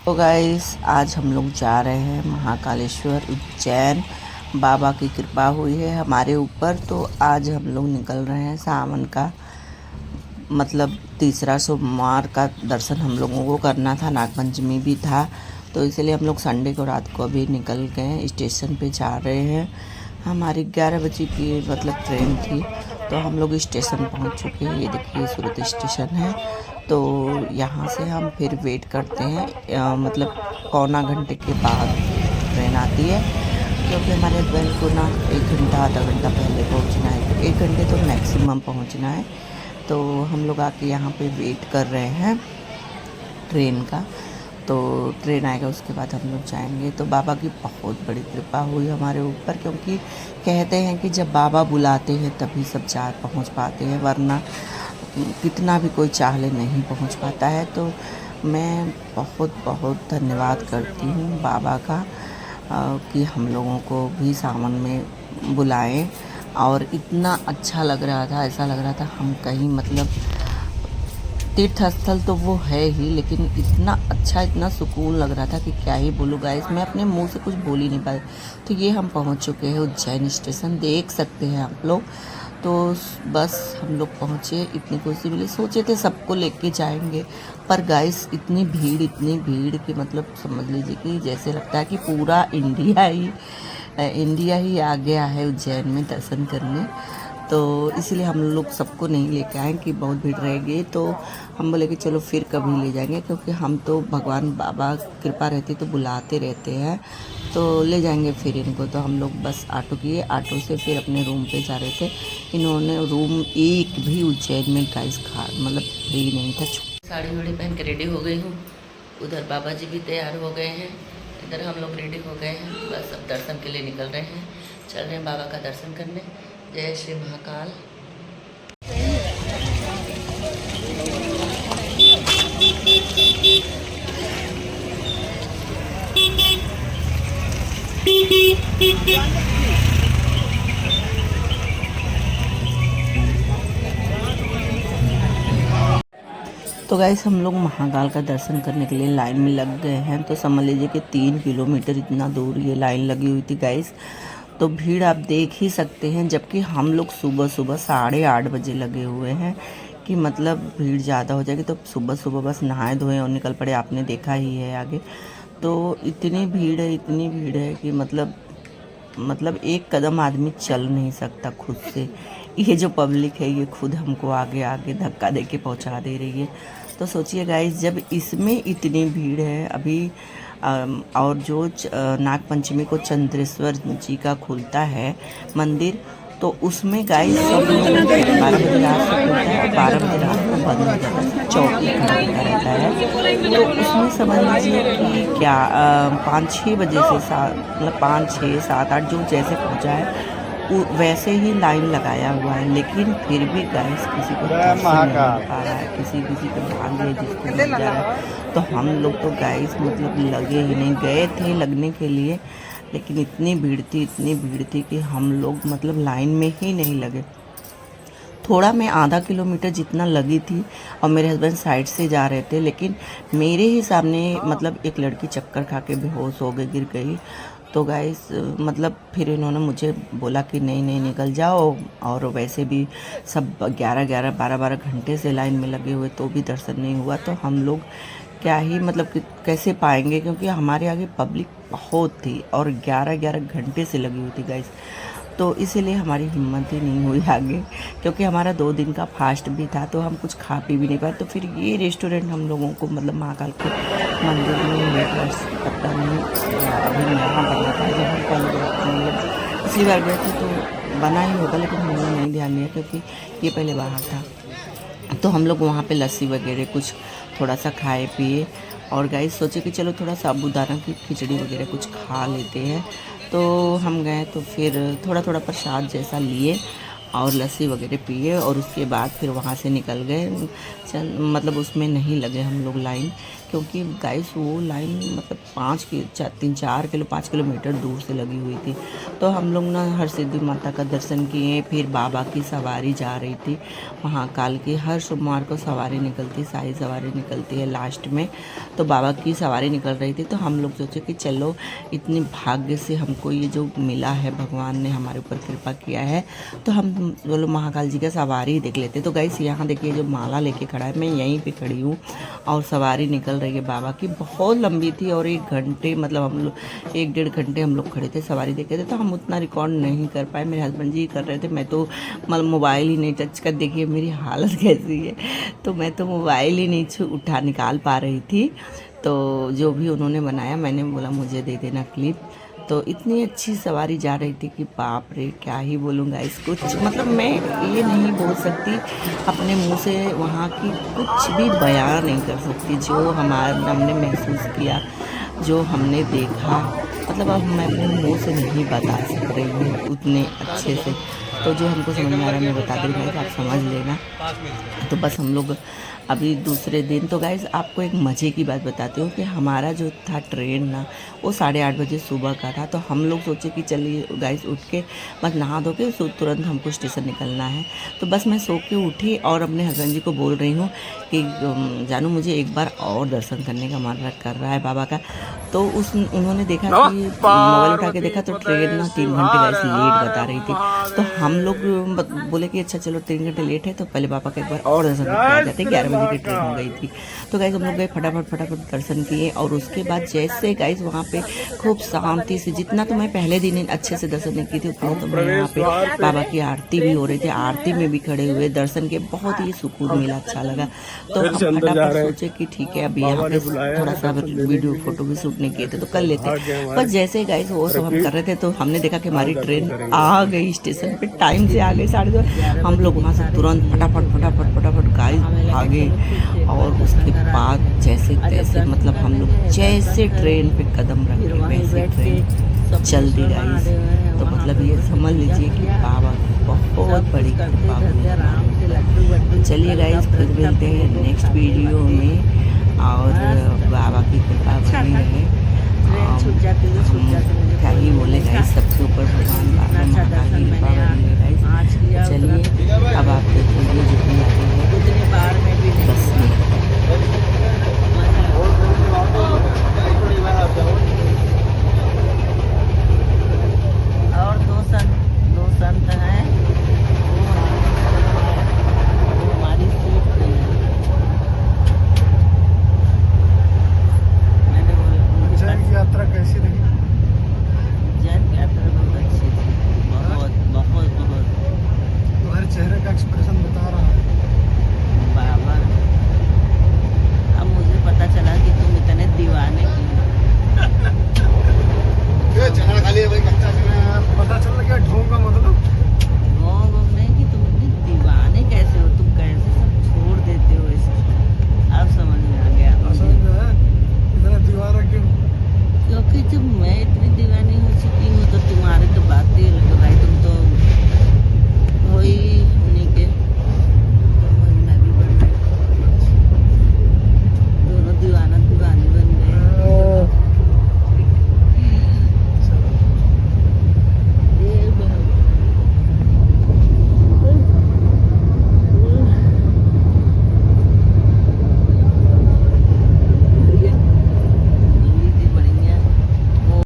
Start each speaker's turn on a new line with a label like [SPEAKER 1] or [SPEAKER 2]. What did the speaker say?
[SPEAKER 1] तो गाइस आज हम लोग जा रहे हैं महाकालेश्वर उज्जैन। बाबा की कृपा हुई है हमारे ऊपर, तो आज हम लोग निकल रहे हैं। सावन का मतलब तीसरा सोमवार का दर्शन हम लोगों को करना था, नागपंचमी भी था, तो इसलिए हम लोग संडे को रात को अभी निकल गए। स्टेशन पे जा रहे हैं। हमारी 11 बजे की मतलब ट्रेन थी, तो हम लोग स्टेशन पहुंच चुके हैं। ये देखिए सूरत स्टेशन है। तो यहाँ से हम फिर वेट करते हैं, मतलब पौना घंटे के बाद ट्रेन आती है, क्योंकि हमारे हस्बैंड को ना 1 घंटा आधा घंटा पहले पहुँचना है, 1 घंटे तो मैक्सिमम पहुँचना है। तो हम लोग आके यहाँ पे वेट कर रहे हैं ट्रेन का। तो ट्रेन आएगा उसके बाद हम लोग जाएंगे। तो बाबा की बहुत बड़ी कृपा हुई हमारे ऊपर, क्योंकि कहते हैं कि जब बाबा बुलाते हैं तभी सब जा पहुँच पाते हैं, वरना कितना भी कोई चाह ले नहीं पहुँच पाता है। तो मैं बहुत बहुत धन्यवाद करती हूँ बाबा का, कि हम लोगों को भी सावन में बुलाएं। और इतना अच्छा लग रहा था, ऐसा लग रहा था हम कहीं मतलब तीर्थ स्थल तो वो है ही, लेकिन इतना अच्छा इतना सुकून लग रहा था कि क्या ही बोलूँ गाइस, मैं अपने मुंह से कुछ बोल ही नहीं पाई। तो ये हम पहुंच चुके हैं उज्जैन स्टेशन, देख सकते हैं आप लोग। तो बस हम लोग पहुँचे, इतनी खुशी मिली। सोचे थे सबको लेके जाएंगे, पर गाइस इतनी भीड़ कि मतलब समझ लीजिए कि जैसे लगता है कि पूरा इंडिया ही आ गया है उज्जैन में दर्शन करने। तो इसलिए हम लोग सबको नहीं लेके आए कि बहुत भीड़ रहेगी। तो हम बोले कि चलो फिर कभी ले जाएंगे, क्योंकि हम तो भगवान बाबा कृपा रहती तो बुलाते रहते हैं, तो ले जाएंगे फिर इनको। तो हम लोग बस ऑटो किए, ऑटो से फिर अपने रूम पे जा रहे थे। इन्होंने रूम एक भी उज्जैन में गाइस मतलब फ्री नहीं था। साड़ी वाड़ी पहन के रेडी हो गई हूँ, उधर बाबा जी भी तैयार हो गए हैं, इधर हम लोग रेडी हो गए हैं। बस अब दर्शन के लिए निकल रहे हैं, चल रहे हैं बाबा का दर्शन करने। जय श्री महाकाल। तो गाइस हम लोग महाकाल का दर्शन करने के लिए लाइन में लग गए हैं। तो समझ लीजिए कि 3 किलोमीटर इतना दूर ये लाइन लगी हुई थी गाइस। तो भीड़ आप देख ही सकते हैं, जबकि हम लोग सुबह सुबह 8:30 बजे लगे हुए हैं कि मतलब भीड़ ज़्यादा हो जाएगी। तो सुबह सुबह बस नहाए धोए और निकल पड़े, आपने देखा ही है आगे। तो इतनी भीड़ है कि मतलब एक कदम आदमी चल नहीं सकता खुद से। ये जो पब्लिक है ये खुद हमको आगे आगे धक्का दे के पहुँचा दे रही है। तो सोचिए गाइस, जब इसमें इतनी भीड़ है अभी, और जो नागपंचमी को चंद्रेश्वर जी का खुलता है मंदिर, तो उसमें गाइस सब लोग 12 बजे रात से खुलता है और 12 बजे रात को बंद हो जाता है, चौकी खड़ा होता रहता है। तो उसमें समझ लीजिए कि क्या 5-6 बजे से मतलब 5-6-7-8 जो जैसे पहुँचा है वैसे ही लाइन लगाया हुआ है, लेकिन फिर भी गाइस किसी को दर्शन नहीं मिल पा रहा है, किसी के भाग्य जिसको मिल जा रहा है। तो हम लोग तो गाइस मतलब लगे ही नहीं, गए थे लगने के लिए, लेकिन इतनी भीड़ थी कि हम लोग मतलब लाइन में ही नहीं लगे। थोड़ा मैं आधा किलोमीटर जितना लगी थी और मेरे हस्बैंड साइड से जा रहे थे, लेकिन मेरे ही सामने मतलब एक लड़की चक्कर खा के बेहोश हो गई, गिर गई। तो गाइस मतलब फिर इन्होंने मुझे बोला कि नहीं नहीं निकल जाओ, और वैसे भी सब 11-11 12-12 घंटे से लाइन में लगे हुए तो भी दर्शन नहीं हुआ। तो हम लोग क्या ही मतलब कि कैसे पाएंगे, क्योंकि हमारे आगे पब्लिक बहुत थी और 11-11 घंटे से लगी हुई थी गाइस। तो इसीलिए हमारी हिम्मत ही नहीं हुई आगे, क्योंकि हमारा 2 दिन का फास्ट भी था, तो हम कुछ खा पी भी नहीं पाए। तो फिर ये रेस्टोरेंट हम लोगों को मतलब महाकाल के मंदिर में पता नहीं अभी नया बना था, जब हम पहले मतलब पिछली बार गए थे तो बना ही होगा, लेकिन हमने नहीं ध्यान दिया क्योंकि ये पहले बाहर था। तो हम लोग वहाँ पे लस्सी वगैरह कुछ थोड़ा सा खाए पिए, और गाइस सोचे कि चलो थोड़ा साबूदाना की खिचड़ी वगैरह कुछ खा लेते हैं। तो हम गए तो फिर थोड़ा थोड़ा प्रसाद जैसा लिए और लस्सी वगैरह पिए, और उसके बाद फिर वहाँ से निकल गए। मतलब उसमें नहीं लगे हम लोग लाइन, क्योंकि गाइस वो लाइन मतलब 5 किलोमीटर दूर से लगी हुई थी। तो हम लोग ना हरसिद्धि माता का दर्शन किए, फिर बाबा की सवारी जा रही थी महाकाल की। हर सोमवार को सवारी निकलती, शाही सवारी निकलती है लास्ट में, तो बाबा की सवारी निकल रही थी। तो हम लोग सोचे कि चलो इतनी भाग्य से हमको ये जो मिला है, भगवान ने हमारे ऊपर कृपा किया है, तो हम बोलो महाकाल जी का सवारी देख लेते। तो गाइस यहाँ देखिए जो माला लेके खड़ा है, मैं यहीं पे खड़ी हूँ और सवारी निकल रही है बाबा की, बहुत लंबी थी। और 1 घंटे मतलब हम लोग 1-1.5 घंटे हम लोग खड़े थे, सवारी देखे थे। तो हम उतना रिकॉर्ड नहीं कर पाए, मेरे हस्बैंड जी कर रहे थे, मैं तो मतलब मोबाइल ही नहीं टच कर, देखिए मेरी हालत कैसी है, तो मैं तो मोबाइल ही नहीं निकाल पा रही थी। तो जो भी उन्होंने बनाया मैंने बोला मुझे दे देना क्लिप। तो इतनी अच्छी सवारी जा रही थी कि बाप रे क्या ही बोलूँगा इसको, मतलब मैं ये नहीं बोल सकती अपने मुंह से, वहाँ की कुछ भी बयान नहीं कर सकती। जो हमने महसूस किया, जो हमने देखा, मतलब अब मैं अपने मुंह से नहीं बता सक रही हूँ उतने अच्छे से। तो जो हमको समझ में आ रहा है मैं बता दे रही हूँ, आप समझ लेना। तो बस हम लोग अभी दूसरे दिन, तो गाइस आपको एक मज़े की बात बताती हूँ कि हमारा जो था ट्रेन ना, वो 8:30 बजे सुबह का था। तो हम लोग सोचे कि चलिए गाइस उठ के बस नहा धो के तुरंत हमको स्टेशन निकलना है। तो बस मैं सो के उठी और अपने हस्बैंड जी को बोल रही हूँ कि जानू मुझे एक बार और दर्शन करने का मन कर रहा है बाबा का। तो उन्होंने देखा कि मोबाइल उठा के देखा तो ट्रेन ना 3 घंटे गाइस लेट बता रही थी। तो हम लोग बोले कि अच्छा चलो 3 घंटे लेट है तो पहले बाबा का एक बार और दर्शन करके आ जाते। 11 बजे की ट्रेन हो गई थी। तो गाइस हम लोग गए फटाफट दर्शन किए, और उसके बाद जैसे गाइस वहाँ पे खूब शांति से, जितना तो मैं पहले दिन अच्छे से दर्शन नहीं की थी, उतना तो मैं यहाँ पे बाबा की आरती भी हो रही थी, आरती में भी खड़े हुए दर्शन के, बहुत ही सुकून मिला, अच्छा लगा। तो हम फटाफट सोचे कि ठीक है अभी यहाँ पे थोड़ा सा वीडियो फोटो भी शूट नहीं किए थे तो कर लेते। बस जैसे गाइस वो सब हम कर रहे थे तो हमने देखा कि हमारी ट्रेन आ गई स्टेशन पे, टाइम से आ गई 2:30। हम लोग वहाँ से तुरंत फटाफट गाइस भागे, और उसके बाद जैसे तैसे मतलब हम लोग जैसे ट्रेन पे कदम रखे वैसे ट्रेन चल दी गाइस। तो मतलब ये समझ लीजिए कि बाबा की बहुत बड़ी कृपा हुई। चलिए गाइस फिर मिलते हैं नेक्स्ट वीडियो में, और बाबा की कृपा बनी रहे। क्या ही बोले गाइस, सबके ऊपर भगवान बाबा महाकाल की कृपा बनी है गाइस। चलिए अब आप देखिए जितनी आगे है बस और दो संत हैं, वो हमारी सीट पे हैं। मैंने उज्जैन की यात्रा कैसी लगी? उज्जैन की यात्रा बहुत अच्छी थी, बहुत तुम्हारे चेहरे का एक्सप्रेशन बता रहा है बाबा। अब मुझे पता चला कि तुम इतने दीवाने की
[SPEAKER 2] खाली है भाई, कच्चा पता चल गया ढोंग का मतलब।